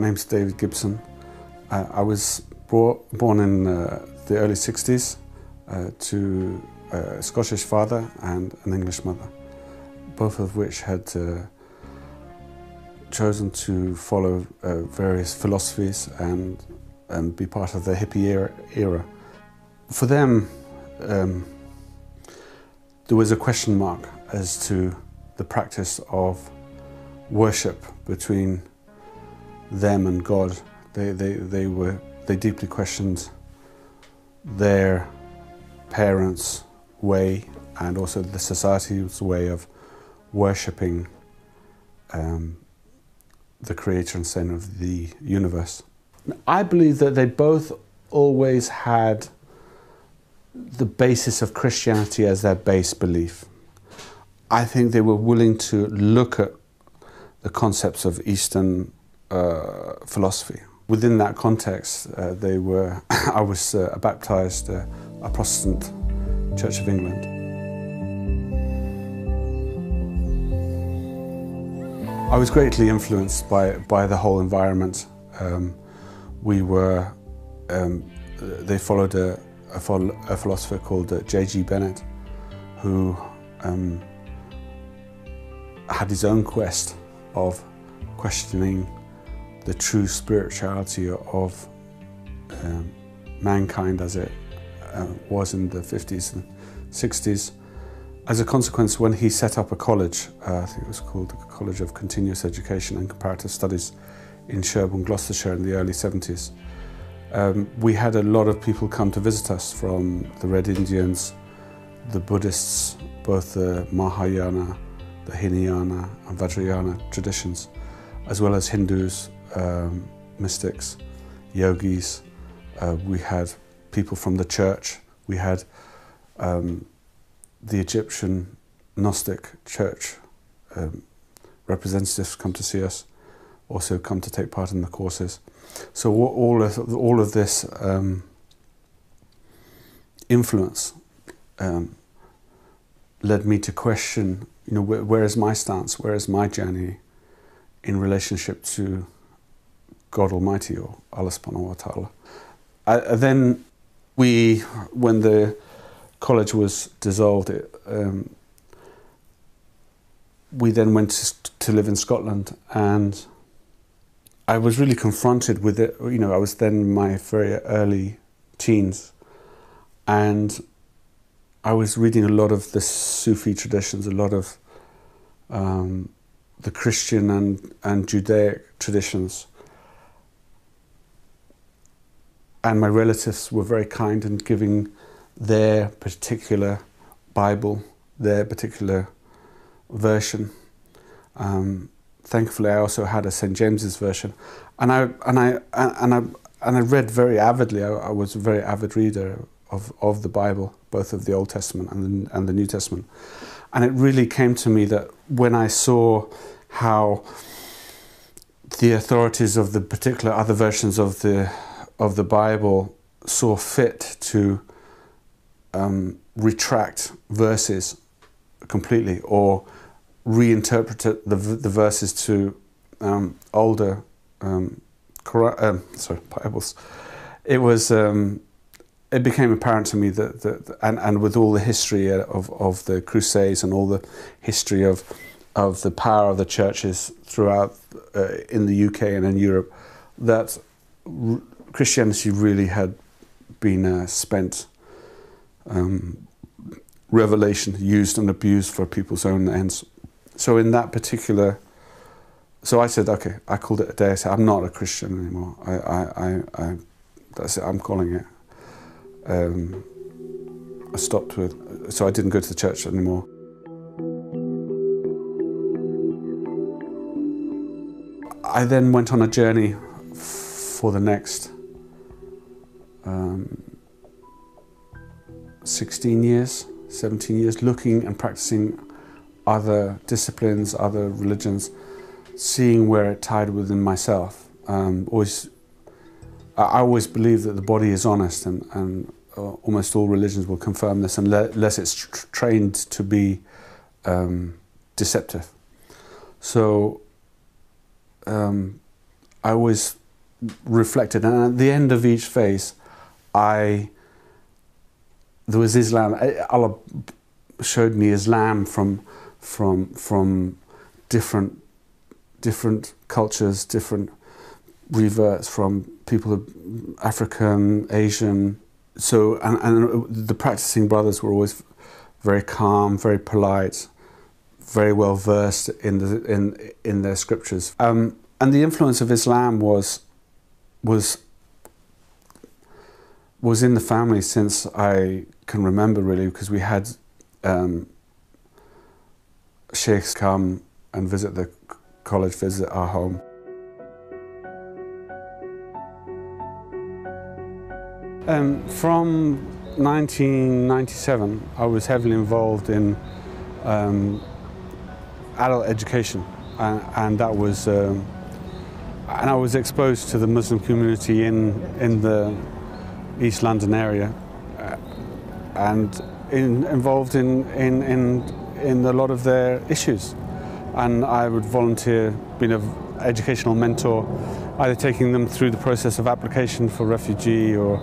name's David Gibson. I was born in the early 60s to a Scottish father and an English mother, both of which had chosen to follow various philosophies and be part of the hippie era. For them, there was a question mark as to the practice of worship between them and God. They deeply questioned their parents' way and also the society's way of worshipping the creator and center of the universe. I believe that they both always had the basis of Christianity as their base belief. I think they were willing to look at the concepts of Eastern philosophy. Within that context, I was baptized a Protestant Church of England. I was greatly influenced by the whole environment. They followed a philosopher called J.G. Bennett, who had his own quest of questioning the true spirituality of mankind as it was in the 50s and 60s. As a consequence, when he set up a college, I think it was called the College of Continuous Education and Comparative Studies in Sherborne, Gloucestershire in the early 70s, we had a lot of people come to visit us from the Red Indians, the Buddhists, both the Mahayana, the Hinayana and Vajrayana traditions, as well as Hindus, mystics, yogis. We had people from the church. We had the Egyptian Gnostic church representatives come to see us, also come to take part in the courses. So all of this influence led me to question, where is my stance, where is my journey in relationship to God Almighty or Allah subhanahu wa ta'ala. Then when the college was dissolved, we then went to live in Scotland, and I was really confronted with it. I was then in my very early teens, and I was reading a lot of the Sufi traditions, a lot of the Christian and Judaic traditions. And my relatives were very kind in giving their particular Bible, their particular version. Thankfully, I also had a St. James's version, and I read very avidly. I was a very avid reader of the Bible, both of the Old Testament and the New Testament. And it really came to me that when I saw how the authorities of the particular other versions of the Bible saw fit to retract verses completely or reinterpret the verses to older Bibles, it became apparent to me that and with all the history of the Crusades and all the history of the power of the churches throughout in the UK and in Europe, that Christianity really had been spent revelation used and abused for people's own ends. So in that particular, I said, okay, I called it a day. I said, I'm not a Christian anymore. That's it. I'm calling it. I stopped so I didn't go to the church anymore. I then went on a journey for the next 16 years, 17 years, looking and practicing other disciplines, other religions, seeing where it tied within myself. I always believe that the body is honest, and almost all religions will confirm this unless it's trained to be deceptive. So I always reflected, and at the end of each phase, there was Islam. Allah showed me Islam from different cultures, different reverts, from people of African, Asian. So, and the practicing brothers were always very calm, very polite, very well versed in their scriptures. And the influence of Islam was in the family since I can remember, really, because we had sheikhs come and visit the college, visit our home. From 1997, I was heavily involved in adult education, and that was, and I was exposed to the Muslim community in the East London area, and involved in a lot of their issues. And I would volunteer, being an educational mentor, either taking them through the process of application for refugee or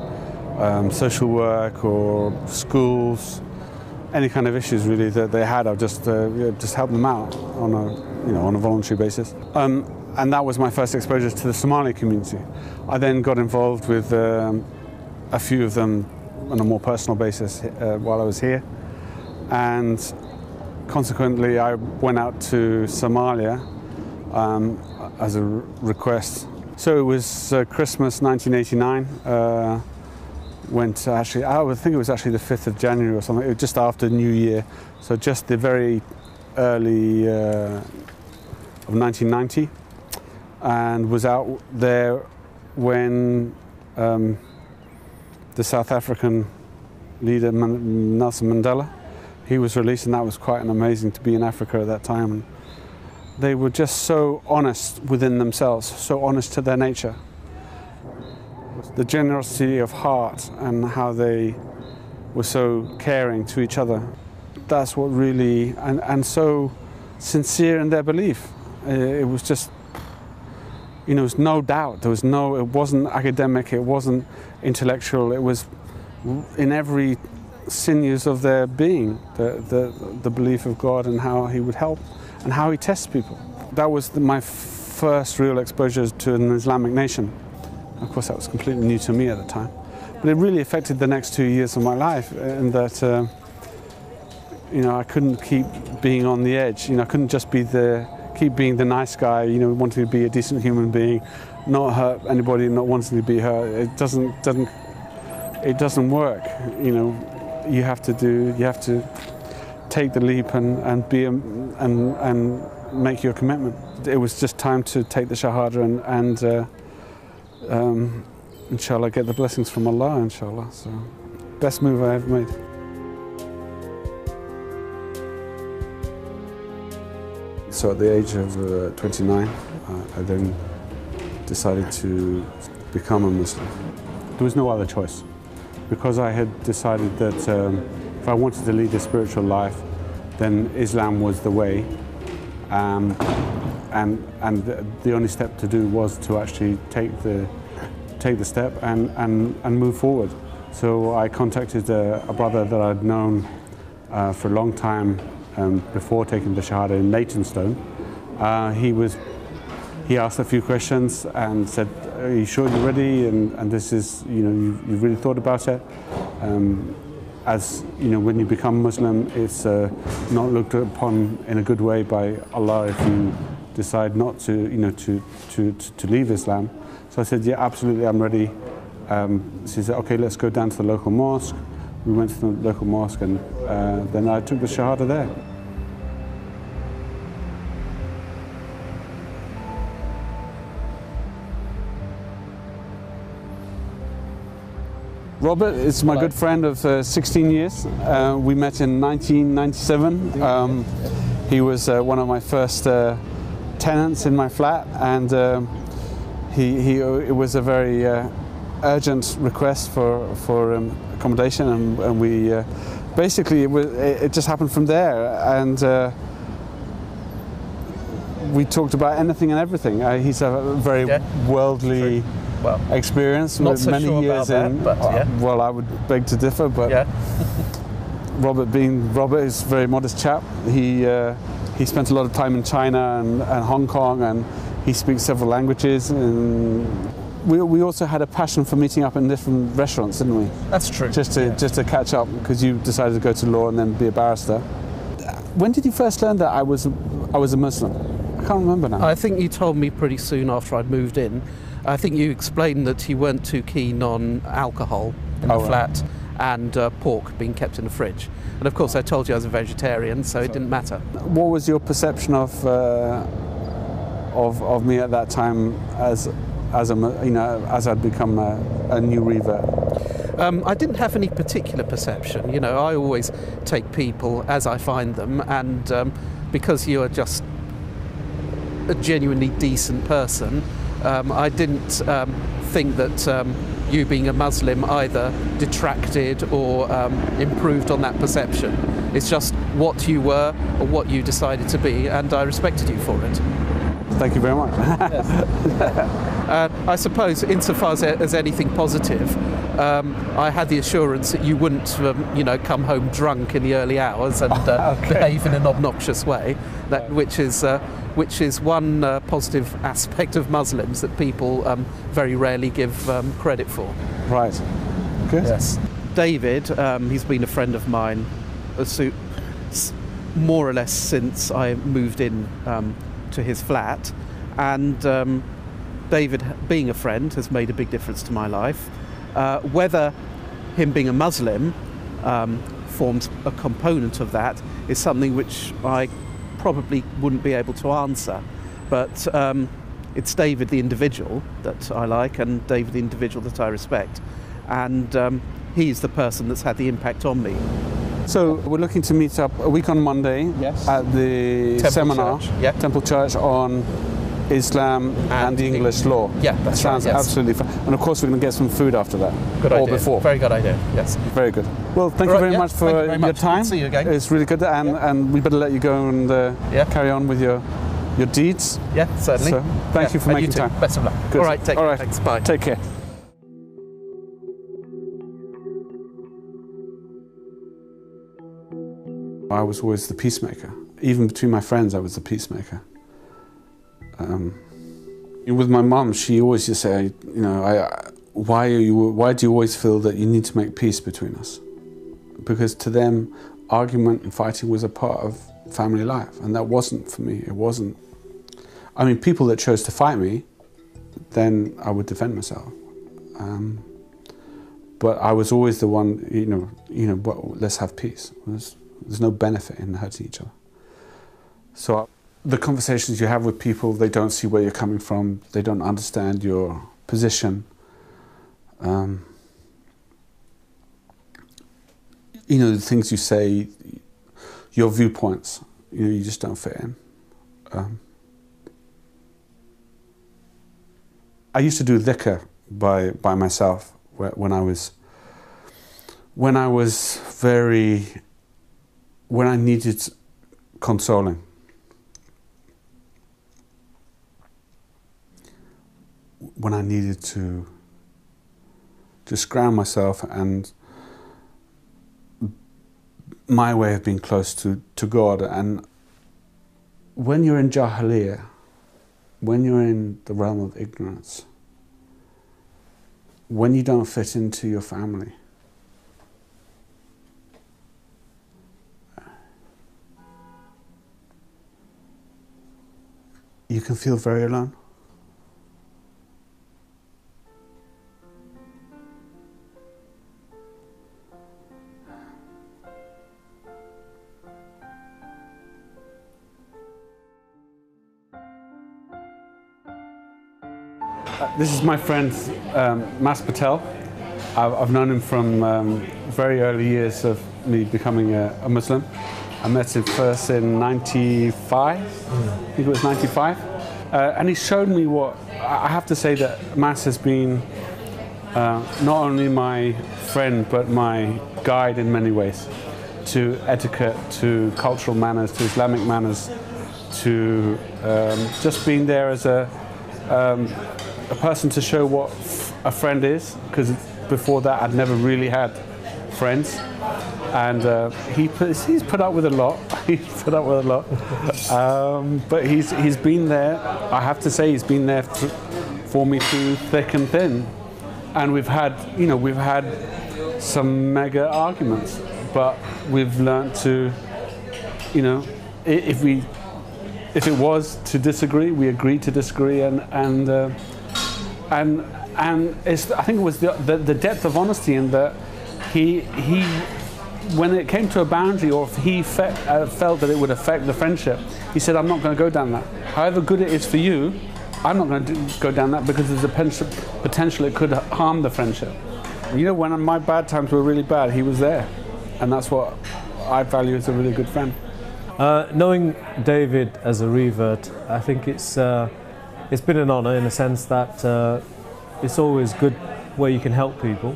social work or schools, any kind of issues really that they had. I would just help them out on a voluntary basis. And that was my first exposure to the Somali community. I then got involved with a few of them on a more personal basis while I was here, and consequently I went out to Somalia as a request. So it was Christmas 1989. Went actually, I would think it was actually the 5th of January or something. It was just after New Year, so just the very early of 1990, and was out there when the South African leader Nelson Mandela, he was released, and that was quite amazing to be in Africa at that time. And they were just so honest within themselves, so honest to their nature. The generosity of heart and how they were so caring to each other. That's what really, and so sincere in their belief. It was just, there was no doubt. It wasn't academic, it wasn't intellectual, it was in every sinews of their being, the belief of God and how He would help and how He tests people. That was my first real exposure to an Islamic nation. Of course, that was completely new to me at the time, but it really affected the next 2 years of my life, in that I couldn't keep being on the edge. I couldn't just keep being the nice guy, wanting to be a decent human being, not hurt anybody, not wanting to be hurt. It doesn't work. You have to take the leap and be and make your commitment. It was just time to take the Shahada and inshallah get the blessings from Allah, inshallah. So, best move I ever made. So at the age of 29, I then decided to become a Muslim. There was no other choice, because I had decided that if I wanted to lead a spiritual life, then Islam was the way, and the only step to do was to actually take the step and move forward. So I contacted a brother that I'd known for a long time before taking the Shahada in Leytonstone. He asked a few questions and said, "Are you sure you're ready? And this is, you've really thought about it? As when you become Muslim, it's not looked upon in a good way by Allah if you decide not to, to leave Islam." So I said, "Yeah, absolutely, I'm ready." She said, "Okay, let's go down to the local mosque." We went to the local mosque, and then I took the Shahada there. Robert is my good friend of 16 years. We met in 1997. He was one of my first tenants in my flat, and it was a very urgent request for accommodation, and we basically it just happened from there. And we talked about anything and everything. He's a very worldly experience with many years in. But, well, I would beg to differ, but Robert is a very modest chap. He spent a lot of time in China and Hong Kong, and he speaks several languages. And we also had a passion for meeting up in different restaurants, didn't we? That's true. Just to catch up, because you decided to go to law and then be a barrister. When did you first learn that I was a Muslim? I can't remember now. I think you told me pretty soon after I'd moved in. I think you explained that you weren't too keen on alcohol in the flat and pork being kept in the fridge. And of course I told you I was a vegetarian, so it didn't matter. What was your perception of me at that time as I'd become a new revert? I didn't have any particular perception. You know, I always take people as I find them, and because you are just a genuinely decent person, I didn't think that you being a Muslim either detracted or improved on that perception. It's just what you were or what you decided to be, and I respected you for it. Thank you very much. I suppose, insofar as anything positive, I had the assurance that you wouldn't, come home drunk in the early hours and behave in an obnoxious way. Which is one positive aspect of Muslims that people very rarely give credit for. Right. Good. Yes. David, he's been a friend of mine, more or less since I moved in to his flat, and David, being a friend, has made a big difference to my life. Whether him being a Muslim forms a component of that is something which I probably wouldn't be able to answer, but it's David the individual that I like, and David the individual that I respect, and he's the person that's had the impact on me. So we're looking to meet up a week on Monday at the seminar, Temple Church, on Islam and the English law. Yeah, that sounds absolutely fun. And of course we're going to get some food after that. Good idea. Or before. Very good idea, yes. Very good. Well, thank you very much for your time. Good to see you again. It's really good, and we better let you go and carry on with your deeds. Yeah, certainly. So thank you for making time. Best of luck. Good. All right, take care. Thanks, bye. Take care. I was always the peacemaker. Even between my friends, I was the peacemaker. With my mum, she always used to say, why do you always feel that you need to make peace between us? Because to them, argument and fighting was a part of family life, and that wasn't for me. It wasn't. I mean, people that chose to fight me, then I would defend myself. But I was always the one, let's have peace. There's no benefit in hurting each other. So the conversations you have with people, they don't see where you're coming from, they don't understand your position. The things you say, your viewpoints, you just don't fit in. I used to do dhikr by myself when I needed consoling. When I needed to just ground myself, and my way of being close to God. And when you're in Jahiliyyah, when you're in the realm of ignorance, when you don't fit into your family, you can feel very alone. This is my friend Mas Patel. I've known him from very early years of me becoming a Muslim. I met him first in '95, I think it was '95. And he showed me what, I have to say that Mas has been not only my friend, but my guide in many ways, to etiquette, to cultural manners, to Islamic manners. to just being there as a person to show what a friend is, because before that I'd never really had friends, and he's put up with a lot. He's put up with a lot, but he's been there. I have to say, he's been there for me through thick and thin, and we've had some mega arguments, but we've learned to, if it was to disagree, we agreed to disagree, and it's, I think it was the depth of honesty in that he when it came to a boundary, or if he felt that it would affect the friendship, he said, I'm not going to go down that. However good it is for you, I'm not going to go down that, because there's a potential it could harm the friendship. When my bad times were really bad, he was there, and that's what I value as a really good friend. Knowing David as a revert, I think it's been an honour, in the sense that it's always good where you can help people.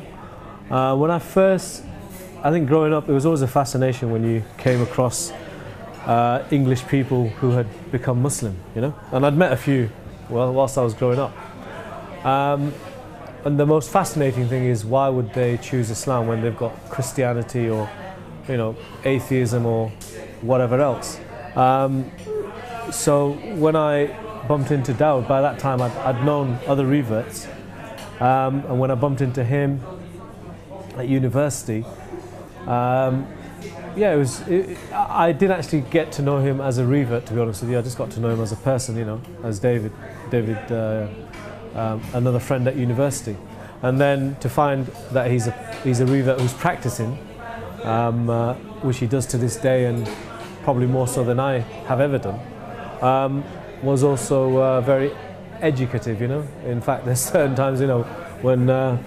When I think growing up, it was always a fascination when you came across English people who had become Muslim, and I'd met a few whilst I was growing up. And the most fascinating thing is, why would they choose Islam when they've got Christianity or atheism or whatever else? So when I bumped into Dawood, by that time I'd known other reverts, and when I bumped into him at university, I didn't actually get to know him as a revert, to be honest with you. I just got to know him as a person, as David, another friend at university, and then to find that he's a revert who's practicing, which he does to this day, and probably more so than I have ever done, was also very educative. In fact, there's certain times when the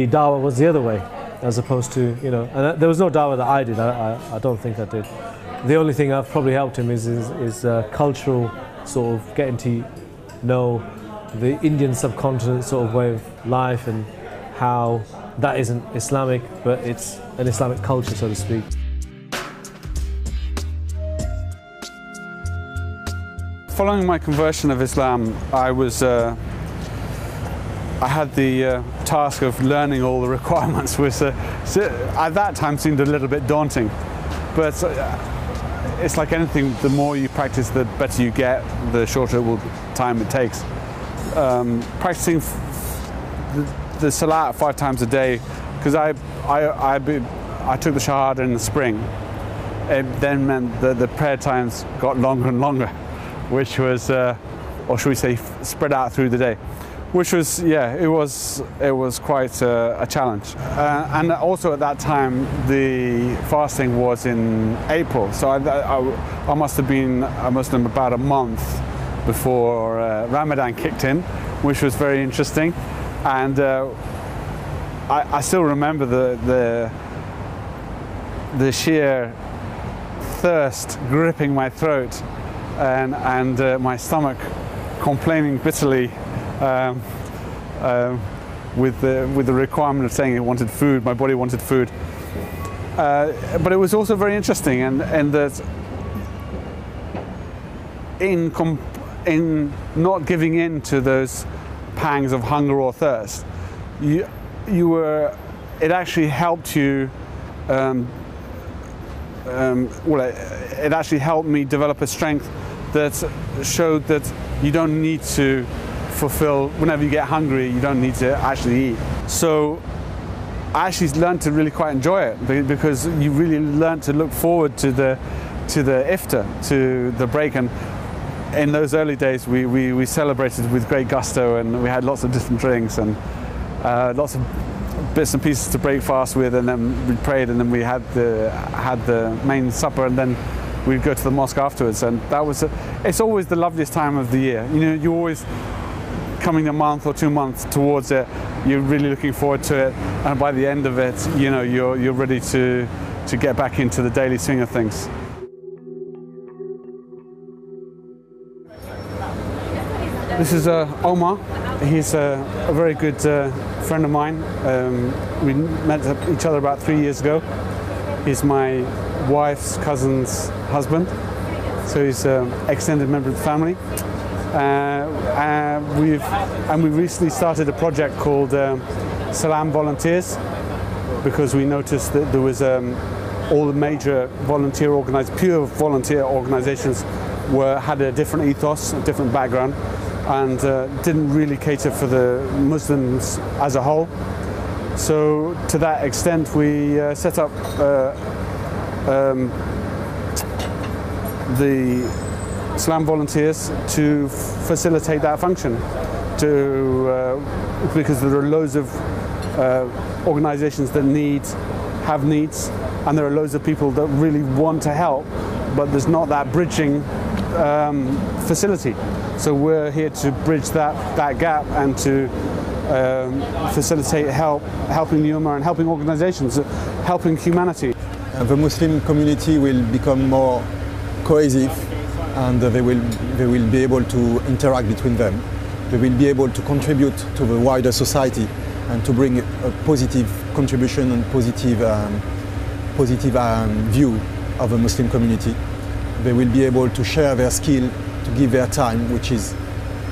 dawah was the other way, as opposed to and there was no dawah that I did. I don't think I did. The only thing I've probably helped him is cultural, sort of getting to know the Indian subcontinent sort of way of life, and how that isn't Islamic, but it's an Islamic culture, so to speak. Following my conversion of Islam, I had the task of learning all the requirements, which at that time seemed a little bit daunting. But it's like anything, the more you practice, the better you get, the shorter time it takes. Practicing the salat 5 times a day, because I took the shahada in the spring. It then meant that the prayer times got longer and longer, which was, or should we say, spread out through the day, which was, it was quite a challenge. And also at that time, the fasting was in April, so I must have been a Muslim about a month before Ramadan kicked in, which was very interesting. And I still remember the sheer thirst gripping my throat, and my stomach complaining bitterly with the requirement of saying it wanted food. My body wanted food, but it was also very interesting, and that in not giving in to those pangs of hunger or thirst, it actually helped you. It actually helped me develop a strength that showed that you don't need to fulfill, whenever you get hungry, you don't need to actually eat. So I actually learned to really quite enjoy it, because you really learned to look forward to the iftar, to the break. And in those early days, we celebrated with great gusto, and we had lots of different drinks and lots of bits and pieces to break fast with, and then we prayed, and then we had the main supper, and then we'd go to the mosque afterwards. And that was it's always the loveliest time of the year. You're always coming a month or 2 months towards it. You're really looking forward to it, and by the end of it, you're ready to get back into the daily swing of things. This is Omar. He's a very good friend of mine. We met each other about 3 years ago. He's my wife's cousin's husband. so he's an extended member of the family. We've recently started a project called Salam Volunteers, because we noticed that there was all the major pure volunteer organisations had a different ethos, a different background, and didn't really cater for the Muslims as a whole. So to that extent, we set up the Salam Volunteers to facilitate that function, because there are loads of organisations that have needs, and there are loads of people that really want to help, but there's not that bridging facility. So we're here to bridge that gap and to facilitate helping the Ummah and helping organisations, helping humanity. The Muslim community will become more cohesive, and they will be able to interact between them. They will be able to contribute to the wider society and to bring a positive contribution and positive view of the Muslim community. They will be able to share their skill, to give their time, which is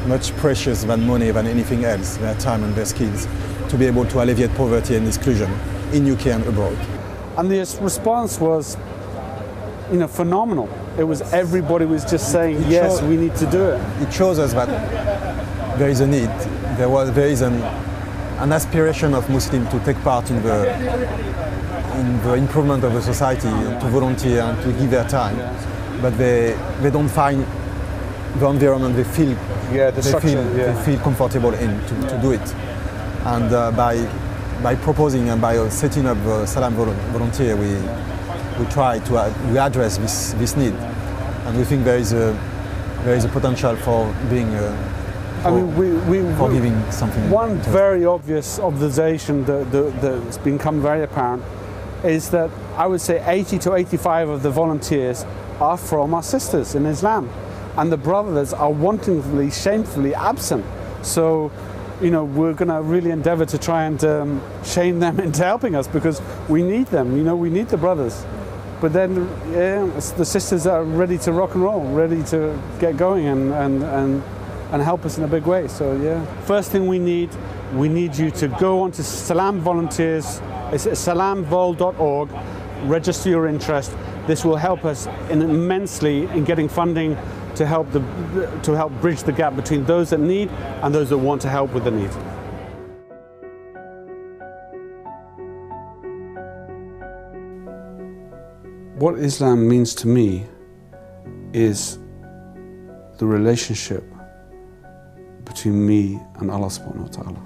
much precious than money, than anything else, their time and their skills, to be able to alleviate poverty and exclusion in UK and abroad. And the response was, phenomenal. It was, everybody was just saying, yes, we need to do it. It shows us that there is a need. There is an aspiration of Muslims to take part in the improvement of the society, to volunteer and to give their time. But they don't find the environment they feel comfortable in to do it. And by proposing and by setting up Salam Volunteer, we try to address this need, and we think there is a potential for being for giving something. One very obvious observation that's become very apparent is that I would say 80 to 85 of the volunteers are from our sisters in Islam, and the brothers are wantonly, shamefully absent. So, we're going to really endeavour to try and shame them into helping us, because we need them. We need the brothers. But then, the sisters are ready to rock and roll, ready to get going and help us in a big way. So yeah. First thing we need you to go on to Salam Volunteers. It's salamvol.org. Register your interest. This will help us immensely in getting funding to help bridge the gap between those that need and those that want to help with the need. What Islam means to me is the relationship between me and Allah subhanahu wa ta'ala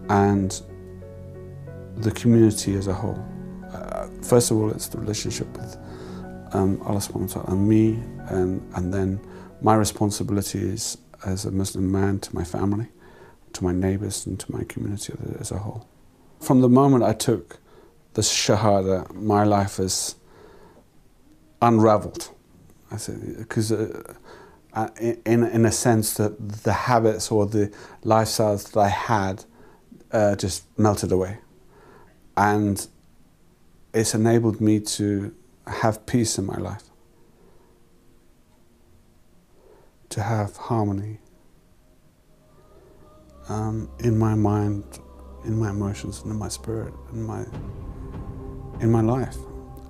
and the community as a whole. First of all, it's the relationship with Allah subhanahu wa ta'ala and me, and then my responsibility is as a Muslim man to my family, to my neighbours and to my community as a whole. From the moment I took the Shahada, my life is unraveled. I say, because in a sense that the habits or the lifestyles that I had just melted away, and it's enabled me to have peace in my life, to have harmony in my mind, in my emotions, and in my spirit, in my life.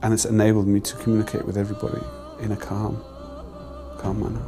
And it's enabled me to communicate with everybody in a calm manner.